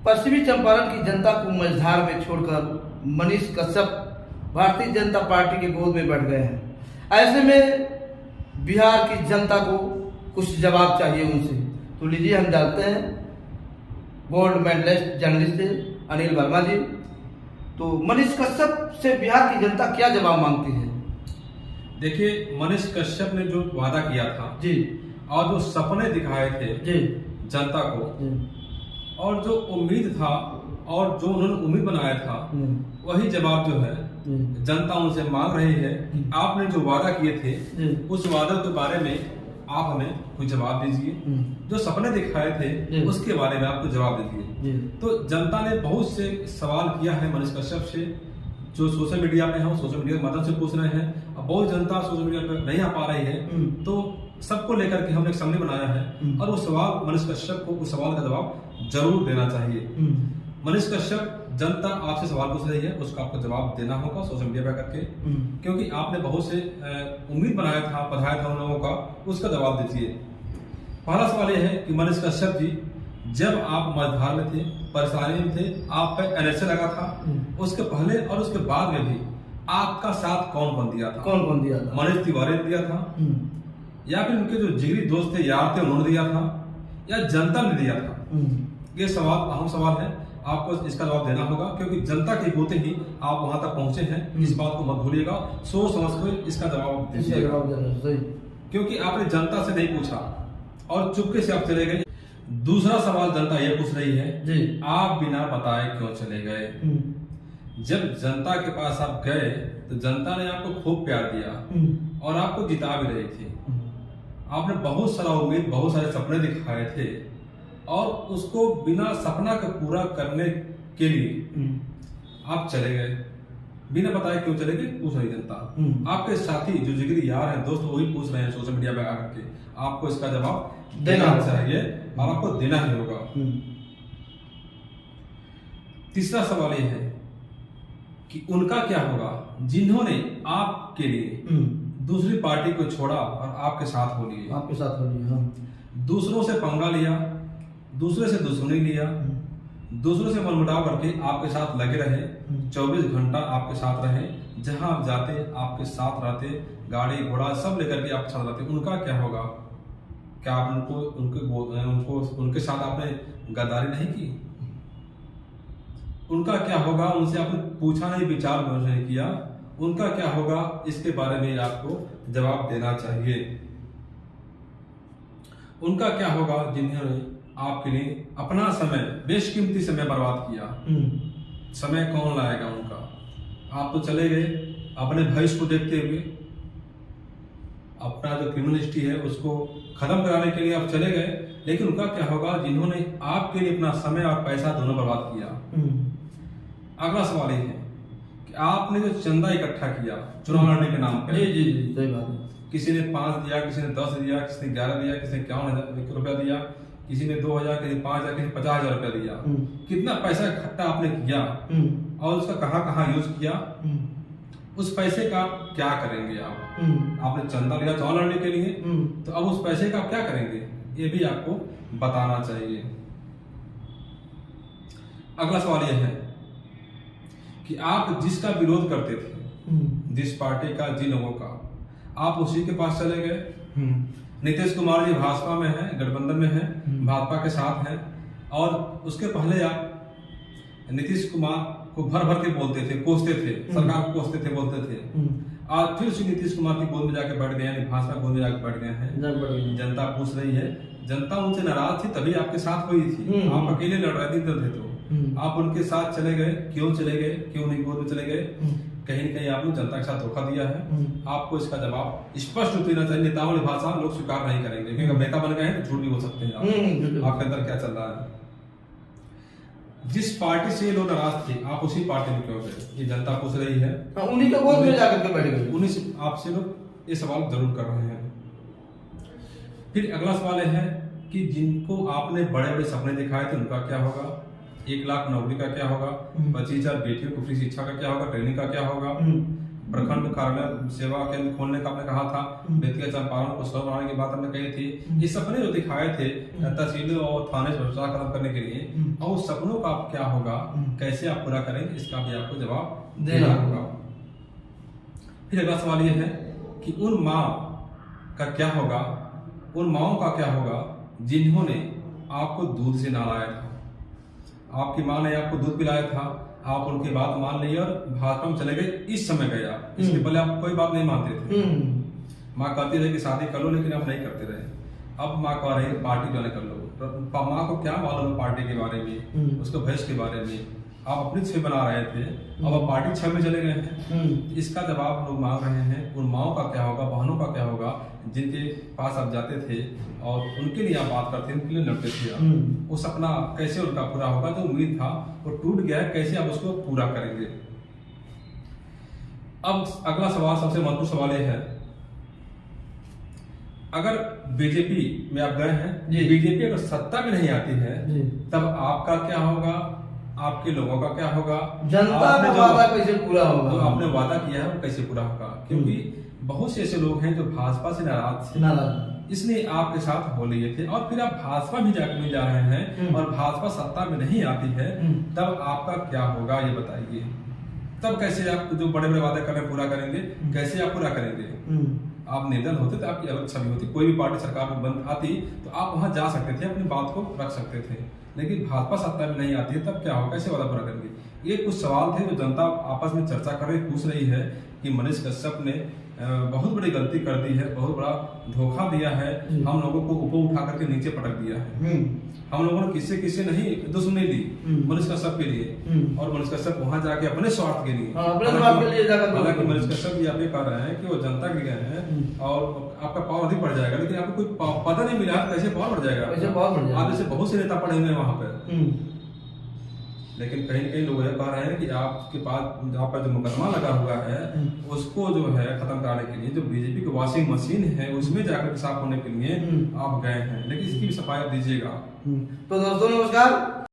पश्चिमी चंपारण की जनता को मझधार में छोड़कर मनीष कश्यप भारतीय जनता पार्टी के गोद में बैठ गए हैं। ऐसे में बिहार की जनता को कुछ जवाब चाहिए उनसे। तो लीजिए हम जानते हैं gold medalist journalist Anil Verma ji. तो मनीष कश्यप से बिहार की जनता क्या जवाब मांगती है? देखिए, मनीष कश्यप ने जो वादा किया था जी और जो सपने दिखाए थे जी जनता को और जो उम्मीद था और जो उन्होंने उम्मीद बनाया था वही जवाब जो है जनता उनसे मांग रही है। आपने जो वादा किए थे उस वादे के बारे में आप हमें कोई जवाब दीजिए। जो सपने दिखाए थे उसके बारे में आपको जवाब दीजिए। तो जनता ने बहुत से सवाल किया है मनीष कश्यप से, जो सोशल मीडिया पे है सोशल मीडिया की मदद से पूछ रहे हैं। अब बहुत जनता सोशल मीडिया पे नहीं आ पा रही है, तो सबको लेकर के हमने एक समरी बनाया है और वो सवाल मनीष कश्यप को उस सवाल का जवाब जरूर देना चाहिए। मनीष कश्यप, जनता आपसे सवाल पूछ रही है, उसका आपको जवाब देना होगा सोशल मीडिया पे करके, क्योंकि आपने बहुत से उम्मीद बनाया था, बधाया था उन लोगों का, उसका जवाब दीजिए। पहला सवाल यह है कि मनीष कश्यप जी, जब आप मझधार में थे, परेशानी में थे, आप पे एनएसए लगा था, उसके पहले और उसके बाद में भी आपका साथ कौन कौन दिया था? कौन कौन दिया था? मनीष तिवारी ने दिया था, या फिर उनके जो जिगरी दोस्त थे, यार थे, उन्होंने दिया था, या जनता ने दिया था? ये सवाल अहम सवाल है, आपको इसका जवाब देना होगा, क्योंकि जनता के होते ही आप वहां तक पहुंचे हैं। इस बात को मत भूलिएगा, सोच समझ कर इसका जवाब दीजिएगा, क्योंकि आपने जनता से नहीं पूछा और चुपके से आप चले गए। दूसरा सवाल जनता ये पूछ रही है जी, आप बिना बताए क्यों चले गए? जब जनता के पास आप गए तो जनता ने आपको खूब प्यार दिया और आपको जिता भी रही थी। आपने बहुत सारा उम्मीद, बहुत सारे सपने दिखाए थे और उसको बिना सपना को पूरा करने के लिए आप चले गए। बिना बताए क्यों चले गए पूछ रही जनता। आपके साथी जो जिगरी यार हैं, दोस्त, वही पूछ रहे हैं सोशल मीडिया पे आकर के। आपको इसका जवाब देना चाहिए और आपको देना ही होगा। तीसरा सवाल यह है कि उनका क्या होगा जिन्होंने आपके लिए दूसरी पार्टी को छोड़ा और आपके साथ हो लिए। आपके साथ हो लिए, हाँ। दूसरों से पंगा लिया, दूसरे से दुश्मनी लिया, दूसरों से मनमुटाव करके आपके साथ लगे रहे, 24 घंटा आपके साथ रहे, जहां आप जाते आपके साथ रहते, गाड़ी घोड़ा सब लेकर के आपके साथ रहते। उनका क्या होगा? क्या आप उनके साथ आपने गद्दारी नहीं की? उनका क्या होगा? उनसे आपने पूछा नहीं, विचार विमर्श नहीं किया। उनका क्या होगा? इसके बारे में आपको जवाब देना चाहिए। उनका क्या होगा जिन्होंने आपके लिए अपना समय, बेशकीमती समय बर्बाद किया? समय कौन लाएगा उनका? आप तो चले गए अपने भविष्य को देखते हुए, अपना जो क्रिमिनल हिस्ट्री है उसको खत्म कराने के लिए आप चले गए, लेकिन उनका क्या होगा जिन्होंने आपके लिए अपना समय और पैसा दोनों बर्बाद किया? अगला सवाल ये है कि आपने जो चंदा इकट्ठा किया चुनाव लड़ने के नाम पे, जी सही बात है। किसी ने 5 दिया, किसी ने 10 दिया, किसी ने 11 दिया, किसी ने 51,000 रुपया दिया, किसी ने 2,000, किसी ने 5,000, किसी ने 50,000 रुपया दिया। कितना पैसा इकट्ठा आपने किया और उसका कहाँ यूज किया? उस पैसे का आप क्या करेंगे? आपने चंदा लिया चुनाव लड़ने के लिए, तो अब उस पैसे का आप क्या करेंगे? ये भी आपको बताना चाहिए। अगला सवाल यह है कि आप जिसका विरोध करते थे, जिस पार्टी का, जिन लोगों का, आप उसी के पास चले गए। नीतीश कुमार जी भाजपा में हैं, गठबंधन में हैं, भाजपा के साथ हैं, और उसके पहले आप नीतीश कुमार को भर भर के बोलते थे, कोसते थे, सरकार को कोसते थे, बोलते थे। आज फिर उसी नीतीश कुमार की गोद में जाके बैठ गए हैं, भाजपा गोद में जाके बैठ गए हैं। जनता पूछ रही है, जनता उनसे नाराज थी तभी आपके साथ हुई थी। आप अकेले लड़ रहे थे तो आप उनके साथ चले गए। क्यों चले गए? क्यों नहीं गोद में चले गए? कहीं न कहीं आपने जनता के साथ धोखा दिया है। आपको इसका जवाब स्पष्ट रूप देना चाहिए। नेताओं वाली भाषा लोग स्वीकार नहीं करेंगे, क्योंकि नेता बन गए हैं तो झूठ भी बोल सकते हैं। आपके अंदर क्या चल रहा है? जिस पार्टी से ये लोग नाराज थे, आप उसी पार्टी में क्यों गए? ये जनता पूछ रही है। उन्हीं के गोद में जाकर के बैठ गए। उन्हीं से आपसे लोग ये सवाल जरूर कर रहे हैं। फिर अगला सवाल यह है कि जिनको आपने बड़े बड़े सपने दिखाए थे उनका क्या होगा? 1 लाख नौकरी का क्या होगा? 25,000 बेटियों को फ्री शिक्षा का क्या होगा? ट्रेनिंग का क्या होगा? प्रखंड कार्यालय सेवा केंद्र खोलने का आपने कहा था, बेतिया चंपारण को स्वस्थ बनाने की बात आपने कही थी। ये सपने जो दिखाए थे तहसीलों और थाने से भ्रष्टाचार खत्म करने के लिए, और उस सपनों का क्या होगा, कैसे आप पूरा करेंगे, इसका भी आपको जवाब देना होगा। फिर अगला सवाल ये है कि उन माँ का क्या होगा, उन माओं का क्या होगा जिन्होंने आपको दूध से नहलाया था। आपकी माँ ने आपको दूध पिलाया था, आप उनकी बात मान ली और भाजपा में चले गए। इस समय गए आप, इसके पहले आप कोई बात नहीं मानते थे। माँ कहती रही कि शादी कर लो, लेकिन आप नहीं करते रहे। अब माँ कह रही है पार्टी ज्वाइन कर लो। माँ को क्या मालूम है पार्टी के बारे में, उसके भविष्य के बारे में। आप अपनी छवि बना रहे थे, अब आप पार्टी छवि में चले गए हैं। इसका जवाब लोग मांग रहे हैं। उन माओं का क्या होगा, बहनों का क्या होगा जिनके पास आप जाते थे और उनके लिए आप बात करते थे, उनके लिए लड़ते थे। वो सपना कैसे उनका पूरा होगा, जो उम्मीद था वो टूट गया है, कैसे आप उसको पूरा करेंगे। अब अगला सवाल, सबसे महत्वपूर्ण सवाल ये है, अगर बीजेपी में आप गए हैं, बीजेपी अगर सत्ता में नहीं आती है तब आपका क्या होगा, आपके लोगों का क्या होगा, जनता का वादा कैसे पूरा होगा, जो आपने वादा किया है वो कैसे पूरा होगा। क्योंकि बहुत से ऐसे लोग हैं जो भाजपा से नाराज थे, इसलिए आपके साथ हो लिए थे, और फिर आप भाजपा भी जाकर जा रहे हैं और भाजपा सत्ता में नहीं आती है, तब आपका क्या होगा ये बताइए। तब कैसे आप जो बड़े बड़े वादे कर रहे हैं पूरा करेंगे, कैसे आप पूरा करेंगे। आप निर्दल होते तो आपकी अलग छवि होती, कोई भी पार्टी सरकार में बंद आती तो आप वहां जा सकते थे, अपनी बात को रख सकते थे। लेकिन भाजपा सत्ता में नहीं आती है, तब क्या होगा, कैसे वादा पूरा करेंगे। ये कुछ सवाल थे जो जनता आपस में चर्चा कर रही, पूछ रही है कि मनीष कश्यप ने बहुत बड़ी गलती कर दी है, बहुत बड़ा धोखा दिया है, हम लोगों को ऊपर उठा करके नीचे पटक दिया है। हम लोगों ने किसे नहीं दुश्मनी दी मनीष कश्यप के लिए, और मनीष कश्यप वहां जाके अपने स्वार्थ के लिए, हालांकि मनीष कश्यप भी आप ये कह रहे हैं कि वो जनता के गए हैं और आपका पावर अधिक बढ़ जाएगा, लेकिन आपको कोई पता नहीं मिला कैसे पावर बढ़ जाएगा। आप जैसे बहुत से नेता पढ़े हुए हैं वहां पे, लेकिन कहीं न कहीं लोग ये कह रहे हैं कि आपके पास आपका जो मुकदमा लगा हुआ है उसको जो है खत्म कराने के लिए, जो बीजेपी की वॉशिंग मशीन है उसमें जाकर साफ होने के लिए आप गए हैं, लेकिन इसकी भी सफाई दीजिएगा। तो दोस्तों नमस्कार।